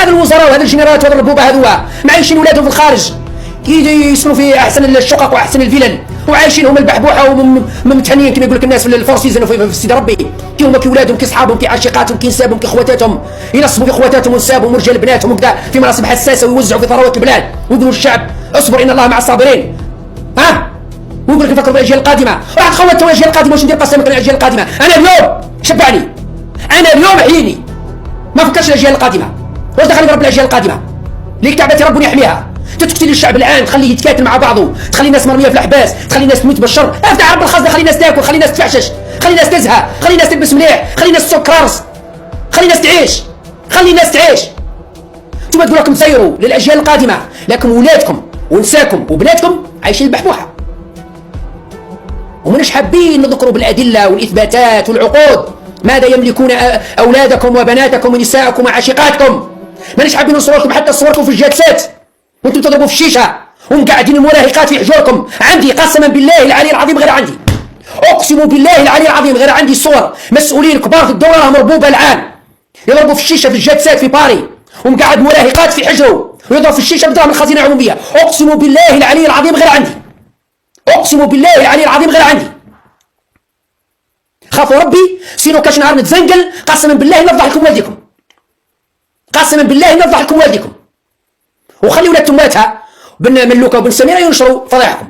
هذا الوزراء وهذا الجنرالات وهذا الربوبه هذوما معيشين ولادهم في الخارج يسكنوا في احسن الشقق واحسن الفلل وعايشين هما البحبوحه وممتهنين كما يقول لك الناس في الفرسيزن في سيدي ربي كي هما كي ولادهم كي صحابهم كي عشيقاتهم كي نسابهم كي خواتاتهم ينصبوا في خواتاتهم ونسابهم ورجال بناتهم وكذا في مناصب حساسه ويوزعوا في ثروات البلاد ويقولوا للشعب اصبر ان الله مع الصابرين. ها ويقول لك نفكروا بالاجيال القادمه واحد خوات الاجيال القادمه واش ندير قسما الاجيال القادمه انا اليوم شبعني انا اليوم حييني ما فكرش الاجيال القادمه واش دخلني برب الاجيال القادمه اللي كتعبتي ربنا يحميها تقتل الشعب الان تخليه يتكاتل مع بعضه تخلي الناس مرميه في الاحباس تخلي الناس تموت بالشر افتح رب الخزنه خلي الناس تاكل خلي الناس تفحشش خلي الناس تزهق خلي الناس تلبس مليح خلي الناس تسوق كرارس خلي الناس تعيش خلي الناس تعيش. انتم تقولوا راكم تسيروا للاجيال القادمه لكن ولادكم ونساكم وبناتكم عايشين البحبوحه ومناش حابين نذكروا بالادله والاثباتات والعقود ماذا يملكون اولادكم وبناتكم ونساءكم وعشيقاتكم. ماناش حابين نصور لكم حتى صوركم في الجاتسات وانتم تضربوا في الشيشه ومقعدين المراهقات في حجوركم. عندي قسما بالله العلي العظيم غير عندي اقسم بالله العلي العظيم غير عندي صور مسؤولين كبار في الدوله راهم مربوبه الان يضربوا في الشيشه في الجاتسات في باري ومقعد مراهقات في حجره ويضرب في الشيشه بدراهم الخزينه العموميه. اقسم بالله العلي العظيم غير عندي اقسم بالله العلي العظيم غير عندي. خافوا ربي سينو كاش نهار نتزنقل قسما بالله نفضح لكم والديكم قسما بالله نفضح لكم والديكم وخلي ولاد تماتها بن ملوكه وبن سميره ينشروا فضائحكم.